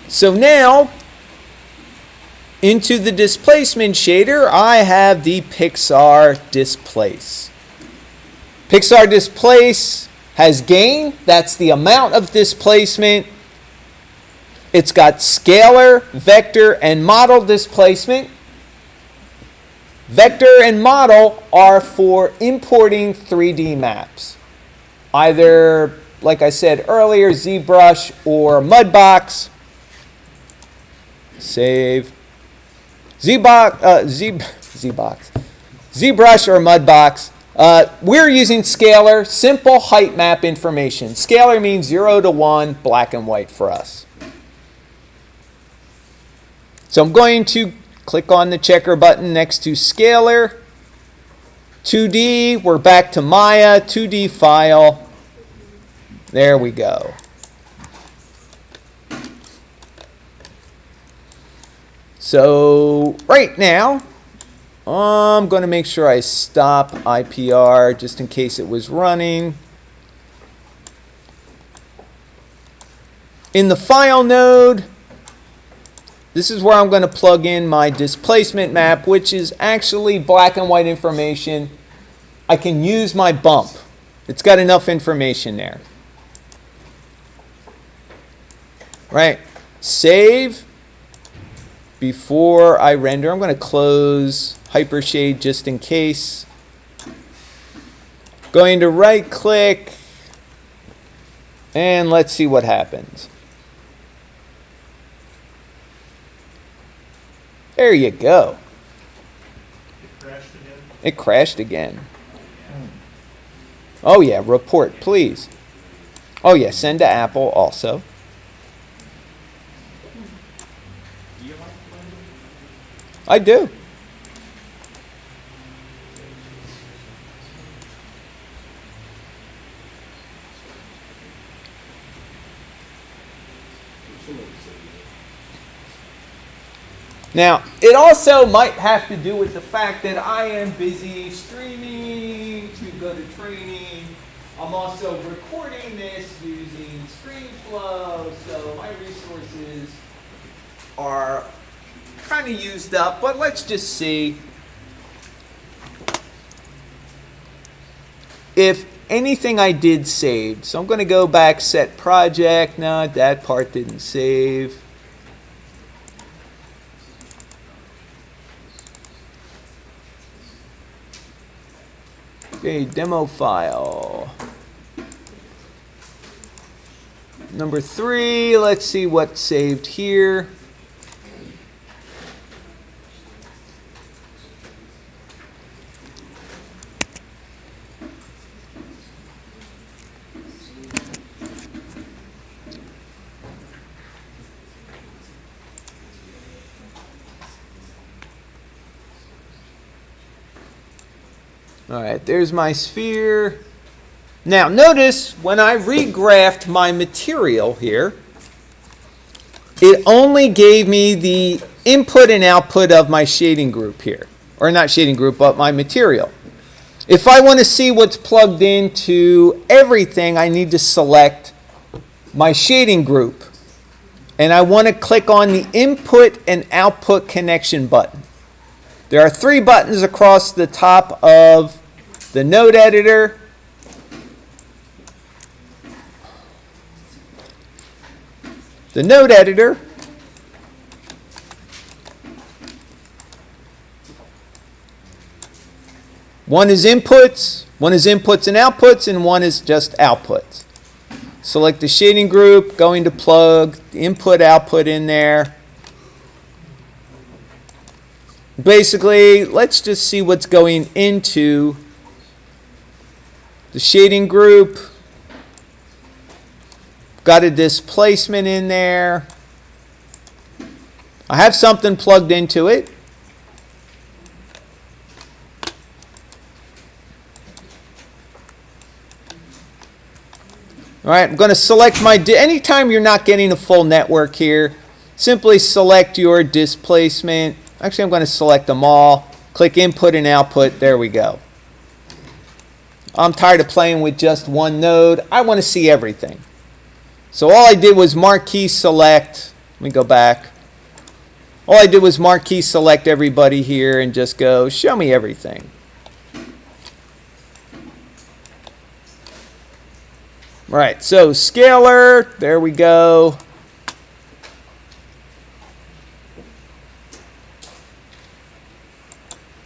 So now, into the displacement shader, I have the Pixar Displace. Pixar Displace has gain. That's the amount of displacement. It's got scalar, vector, and model displacement. Vector and model are for importing 3D maps. Either, like I said earlier, ZBrush or Mudbox. Save. ZBrush or Mudbox. We're using scalar, simple height map information. Scalar means 0 to 1, black and white for us. So I'm going to click on the checker button next to scalar. 2D, we're back to Maya, 2D file. There we go. So right now, I'm going to make sure I stop IPR just in case it was running. In the file node, this is where I'm going to plug in my displacement map, which is actually black and white information. I can use my bump. It's got enough information there. Right. Save. Before I render, I'm going to close Hypershade just in case. Going to right click and let's see what happens. There you go. It crashed again? It crashed again. Oh yeah, report please. Oh yeah, send to Apple also. Do you like Blender? I do. Now, it also might have to do with the fact that I am busy streaming to go to training. I'm also recording this using ScreenFlow, so my resources are kind of used up, but let's just see if anything I did saved. So I'm going to go back, set project. No, that part didn't save. Okay, demo file. Number 3, let's see what's saved here. All right, there's my sphere. Now notice when I regraphed my material here, it only gave me the input and output of my shading group here. Or not shading group, but my material. If I want to see what's plugged into everything, I need to select my shading group. And I want to click on the input and output connection button. There are 3 buttons across the top of the node editor. The node editor one is inputs and outputs, and one is just outputs. Select the shading group, going to plug input output in there. Basically, let's just see what's going into the shading group. Got a displacement in there. I have something plugged into it. All right, I'm going to select my, anytime you're not getting a full network here, simply select your displacement. Actually, I'm going to select them all. Click input and output. There we go. I'm tired of playing with just one node. I want to see everything. So all I did was marquee select. Let me go back. All I did was marquee select everybody here and just go, show me everything. Right, so scalar, there we go.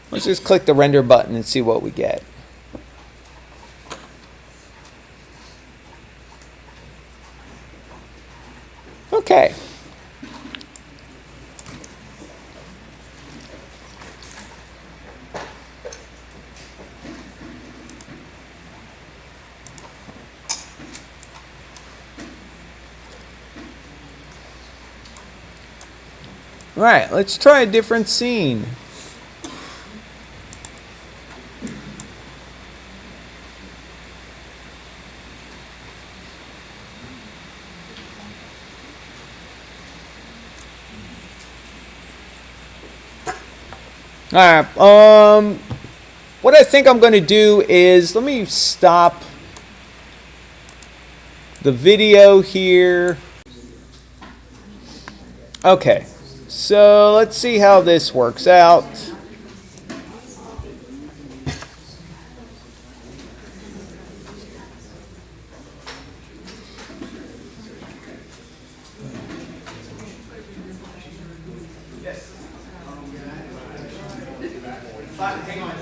Let's just click the render button and see what we get. Okay. All right, let's try a different scene. All right, what I think I'm going to do is, let me stop the video here. Okay, so let's see how this works out. Hang on.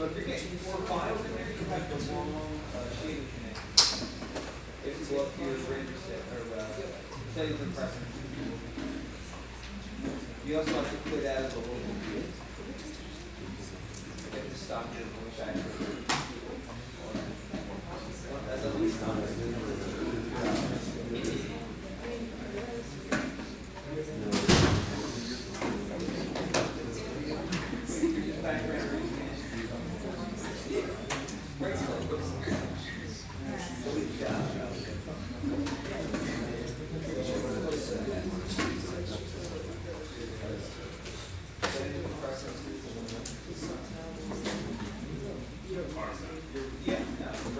So if you're getting 4 files in there, you have the wrong shading connection. If you go up to your render set or settings and preferences. You also have to quit out of the local view. You have to stop your voice actor. That's at least not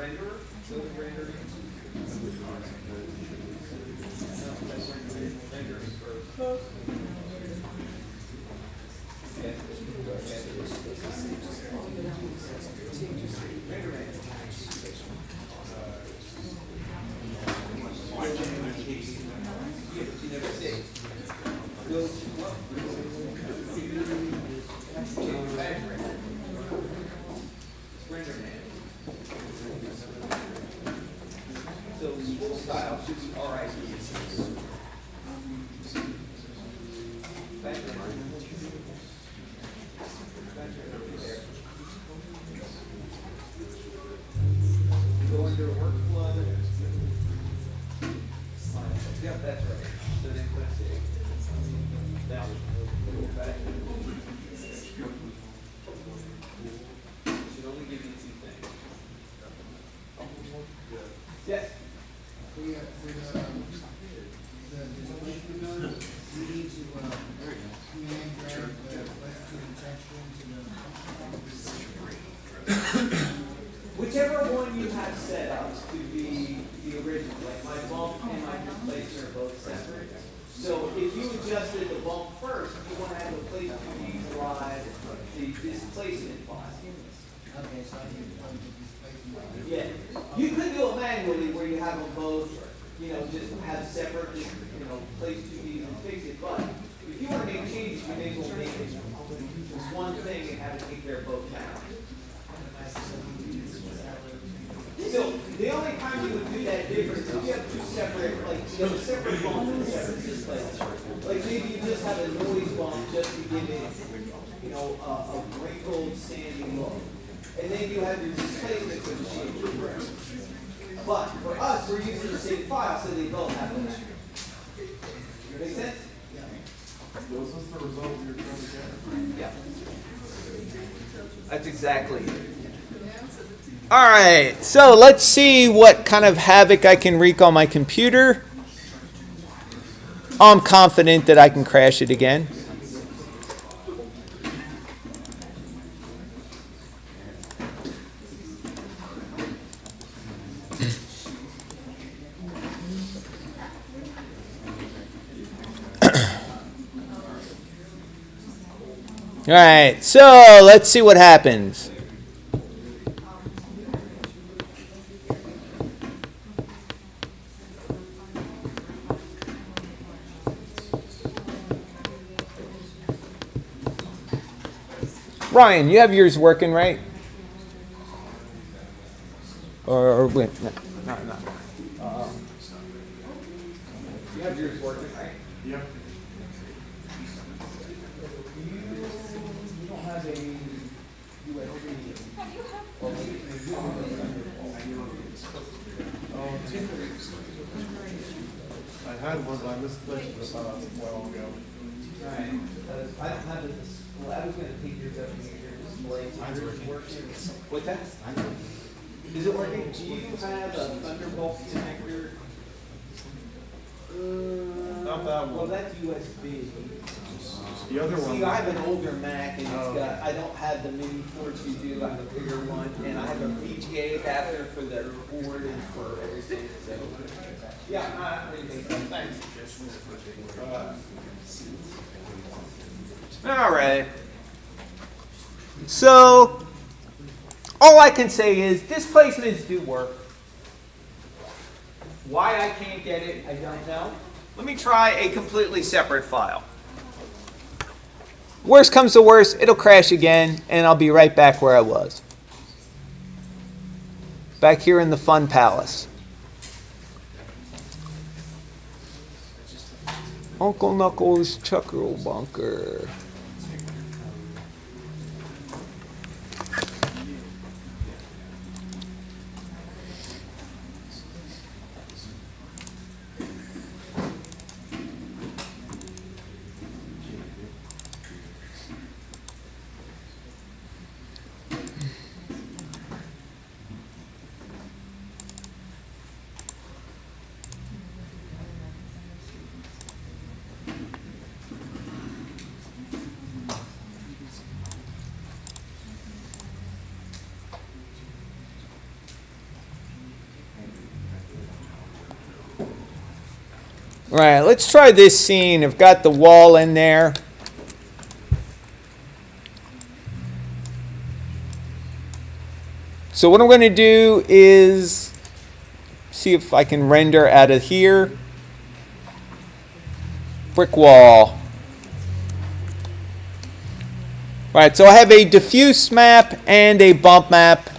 renderer. Go to rendering. Rendering first. Yes, go ahead. Rendering. Yeah, but you never say. Go to what? Change background. Render man. So full style should be RIP. Background. Go under workflow. Yep, that's right. So then click save. Now, go back. Should only give you 2 things. Yes? The displacement node, you need to, command drag the question section to the. Whichever one you have set up to be the original, like my bump and my displacer are both separate. So if you adjusted the bump first, you want to have a place to drive the displacement file. Okay, so I need to plug the displacement. Yeah, you could do it manually where you have them both, just have separate, place to be and fix it. But if you want to make changes, you may as well make it just one thing and have it take care of both towns. So the only time you would do that difference is if you have 2 separate, like you have a separate bump and a separate displacement. Like maybe you just have a noise bump just to give it, a wrinkled, sandy look. And then you have your displacement for the shape. But for us, we're using the same file, so they both have an issue. Make sense? Was this the result you were trying to get? Yeah. That's exactly it. All right, so let's see what kind of havoc I can wreak on my computer. I'm confident that I can crash it again. All right, so let's see what happens. Ryan, you have yours working, right? Or wait, no. You have yours working, right? Yep. You don't have a USB. I had one, but I misplaced it about a while ago. Right. I don't have it. Well, I was going to take yours up and get your display. Mine's working. What's that? Is it working? Do you have a Thunderbolt connector? Not that Well, one. that's USB. The other one. See, I have an older Mac and I don't have the mini ports you do. I have a bigger one, and I have a VGA adapter for the board and for everything. So, yeah, thanks. All right. So, all I can say is displacements do work. Why I can't get it, I don't know. Let me try a completely separate file. Worst comes to worst, it'll crash again, and I'll be right back where I was. Back here in the fun palace. Uncle Knuckles Chuckle Bunker. All right, let's try this scene. I've got the wall in there. So what I'm going to do is see if I can render out of here. Brick wall. All right, so I have a diffuse map and a bump map.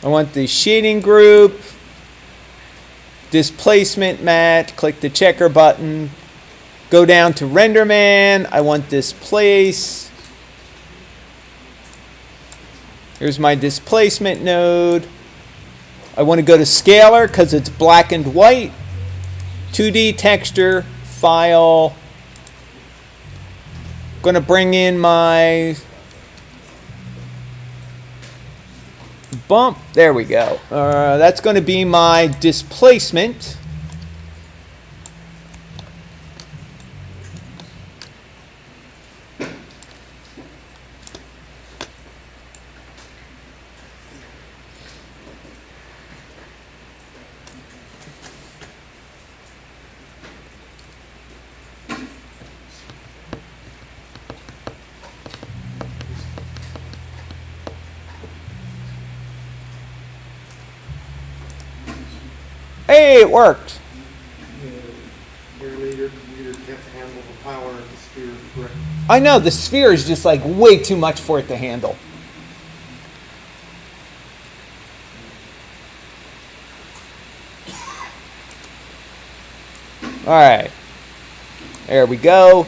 I want the shading group, displacement mat, click the checker button, go down to RenderMan, I want displace. Here's my displacement node. I want to go to scalar because it's black and white. 2D texture, file. Going to bring in my bump. There we go. That's going to be my displacement. Hey, it worked. Apparently your computer can't handle the power of the sphere, correct? I know, the sphere is just like way too much for it to handle. All right. There we go.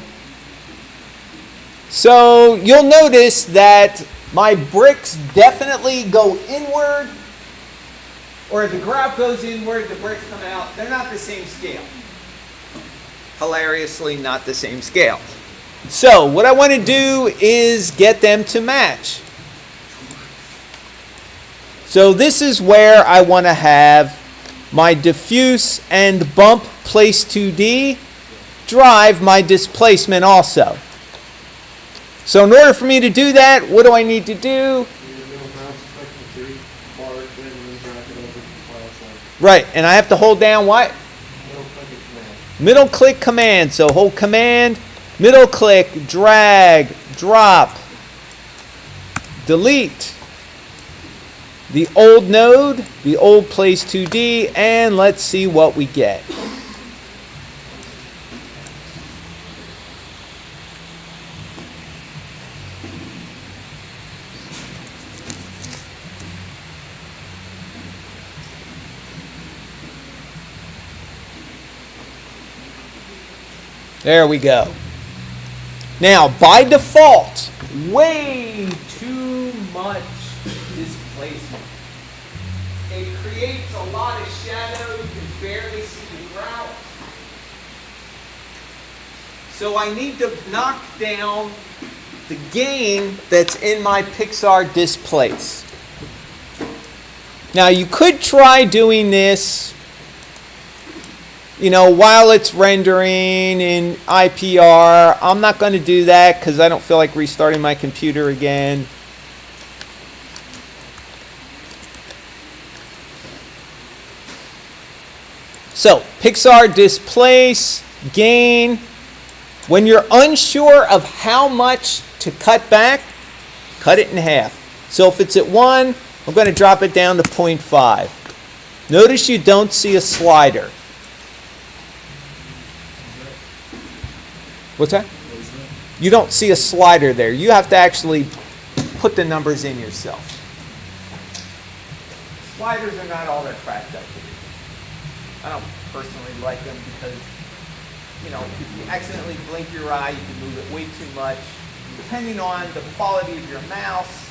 So you'll notice that my bricks definitely go inward, or the grout goes inward, the bricks come out. They're not the same scale. Hilariously not the same scale. So what I want to do is get them to match. So this is where I want to have my diffuse and bump place 2D drive my displacement also. So in order for me to do that, what do I need to do? Right, and I have to hold down what? Middle click command. So hold command, middle click, drag, drop, delete the old node, the old place 2D, and let's see what we get. There we go. Now, by default, way too much displacement. It creates a lot of shadow. You can barely see the grout. So I need to knock down the gain that's in my Pixar displace. Now, you could try doing this, you know, while it's rendering in IPR. I'm not going to do that because I don't feel like restarting my computer again. So, Pixar displace, gain. When you're unsure of how much to cut back, cut it in half. So if it's at 1, I'm going to drop it down to 0.5. Notice you don't see a slider. What's that? You don't see a slider there. You have to actually put the numbers in yourself. Sliders are not all that cracked up to be. I don't personally like them because, you know, if you accidentally blink your eye, you can move it way too much. Depending on the quality of your mouse,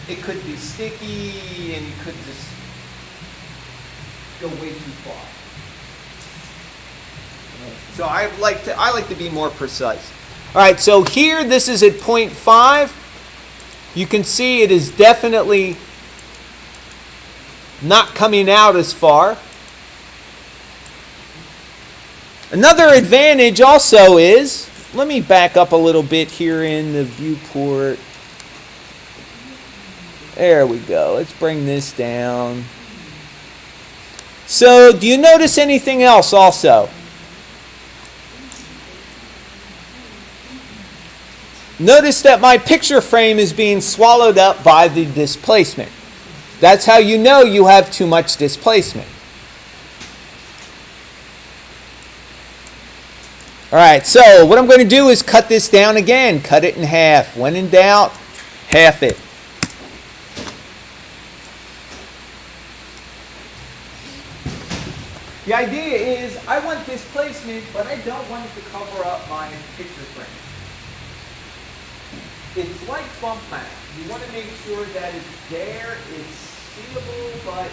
it could be sticky and you could just go way too far. So I like to be more precise. All right, so here this is at 0.5. You can see it is definitely not coming out as far. Another advantage also is, let me back up a little bit here in the viewport. There we go. Let's bring this down. So, do you notice anything else also? Notice that my picture frame is being swallowed up by the displacement. That's how you know you have too much displacement. All right, so what I'm going to do is cut this down again. Cut it in half. When in doubt, half it. The idea is I want displacement, but I don't want it to cover up my picture frame. It's like bump map. You want to make sure that it's there, it's seeable, but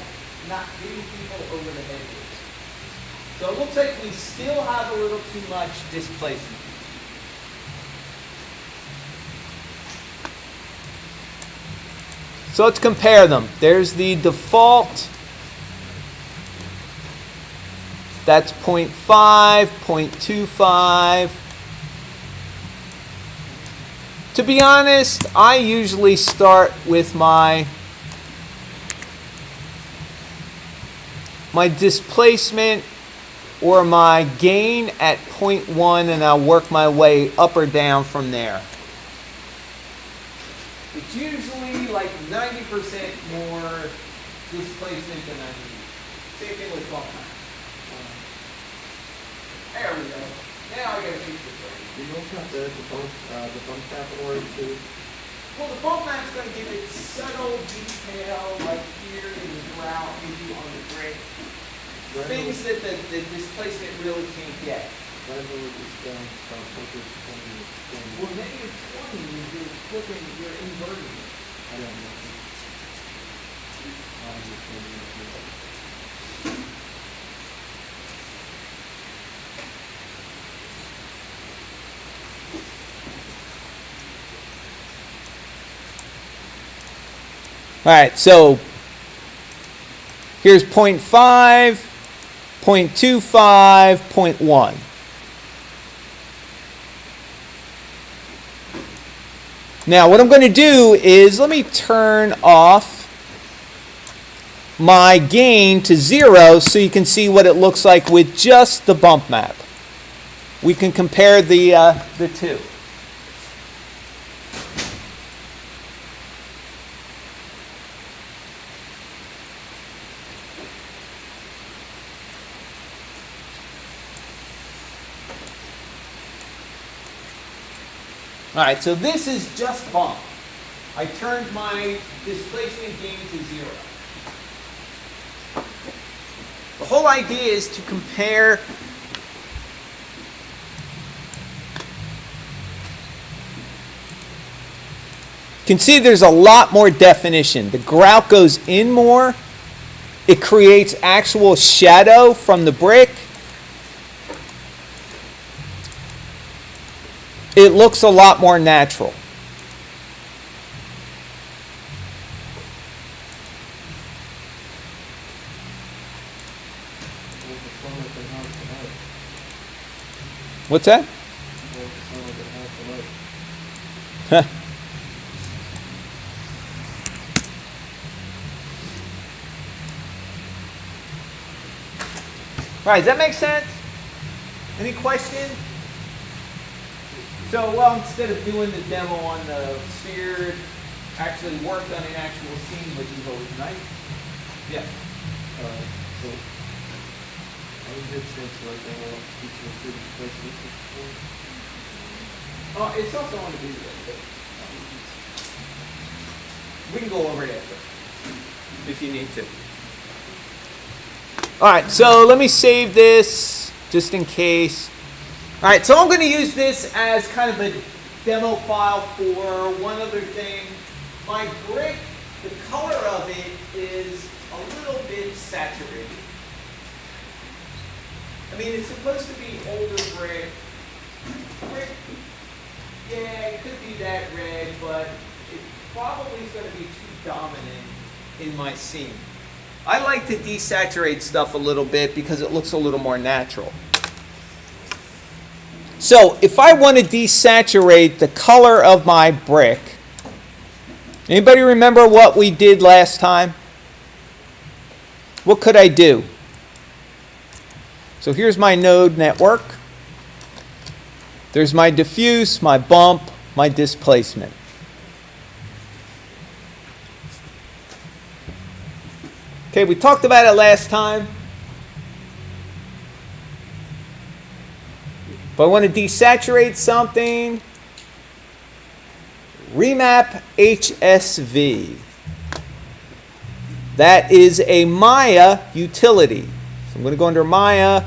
not hitting people over the head with. So it looks like we still have a little too much displacement. So let's compare them. There's the default. That's 0.5, 0.25. To be honest, I usually start with my displacement or my gain at 0.1, and I'll work my way up or down from there. It's usually like 90% more displacement than I need. Same thing with bump map. There we go. Now I got a picture frame. Do you also have the bump map order too? Well, the bump map's going to give it subtle detail, like here in the ground, maybe on the brick. Things that the displacement really can't get. Right over this down, focus 20. Well, negative 20 is you're flipping, you're inverting it. I don't know. All right, so here's 0.5, 0.25, 0.1. Now, what I'm going to do is let me turn off my gain to 0 so you can see what it looks like with just the bump map. We can compare the two. All right, so this is just bump. I turned my displacement gain to 0. The whole idea is to compare you can see there's a lot more definition. The grout goes in more. It creates actual shadow from the brick. It looks a lot more natural. What's that? All right, does that make sense? Any questions? So, well, instead of doing the demo on the sphere, actually worked on an actual scene, which is always nice. Yeah. So, I would get a chance to write down all each of the three displacements before. It's also on the video. We can go over it after, if you need to. All right, so let me save this just in case. All right, so I'm going to use this as kind of a demo file for one other thing. My brick, the color of it is a little bit saturated. I mean, it's supposed to be older brick. Brick, yeah, it could be that red, but it probably is going to be too dominant in my scene. I like to desaturate stuff a little bit because it looks a little more natural. So if I want to desaturate the color of my brick, anybody remember what we did last time? What could I do? So here's my node network. There's my diffuse, my bump, my displacement. Okay, we talked about it last time. If I want to desaturate something, remap HSV. That is a Maya utility. So I'm going to go under Maya,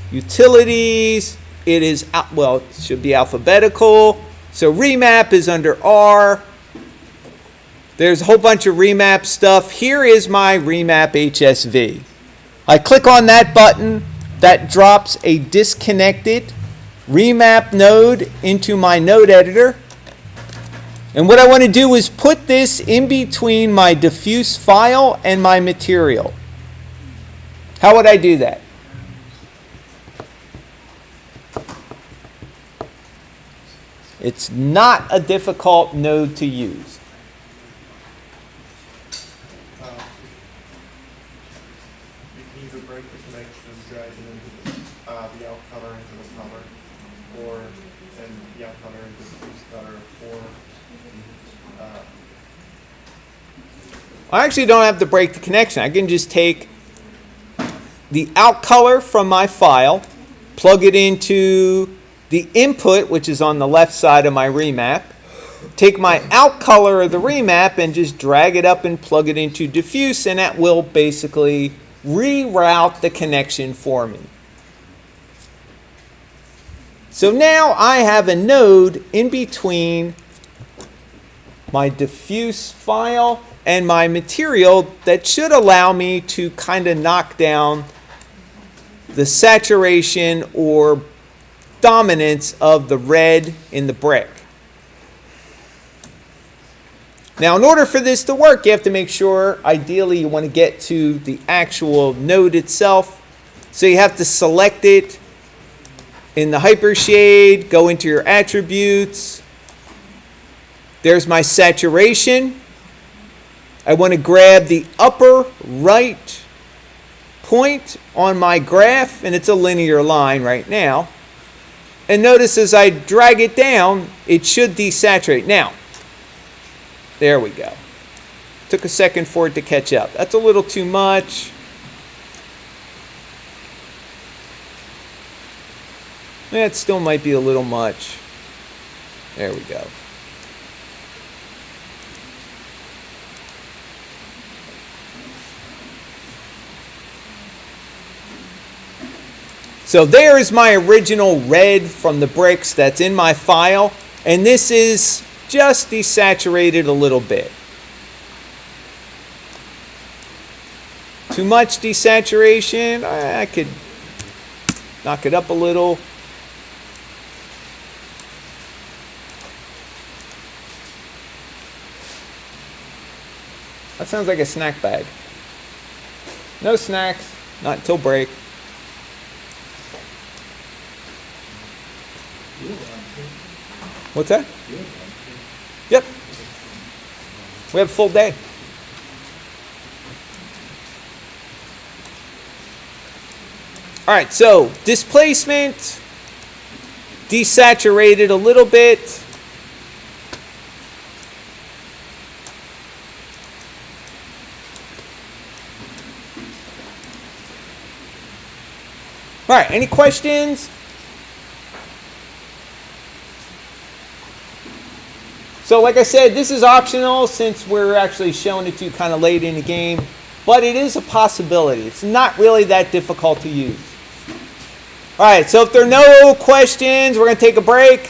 utilities. It is, well, it should be alphabetical. So remap is under R. There's a whole bunch of remap stuff. Here is my remap HSV. I click on that button. That drops a disconnected remap node into my node editor. And what I want to do is put this in between my diffuse file and my material. How would I do that? It's not a difficult node to use. You can either break the connection and drag it into the out color into the color, or send the out color into the diffuse color, or I actually don't have to break the connection. I can just take the out color from my file, plug it into the input, which is on the left side of my remap, take my out color of the remap and just drag it up and plug it into diffuse, and that will basically reroute the connection for me. So now I have a node in between my diffuse file and my material that should allow me to kind of knock down the saturation or dominance of the red in the brick. Now, in order for this to work, you have to make sure, ideally, you want to get to the actual node itself. So you have to select it in the hypershade, go into your attributes. There's my saturation. I want to grab the upper right point on my graph, and it's a linear line right now. And notice as I drag it down, it should desaturate. Now, there we go. Took a second for it to catch up. That's a little too much. That still might be a little much. There we go. So there is my original red from the bricks that's in my file, and this is just desaturated a little bit. Too much desaturation, I could knock it up a little. That sounds like a snack bag. No snacks, not until break. What's that? Yep. We have a full day. All right, so displacement, desaturated a little bit. All right, any questions? So like I said, this is optional since we're actually showing it to you kind of late in the game, but it is a possibility. It's not really that difficult to use. All right, so if there are no questions, we're going to take a break.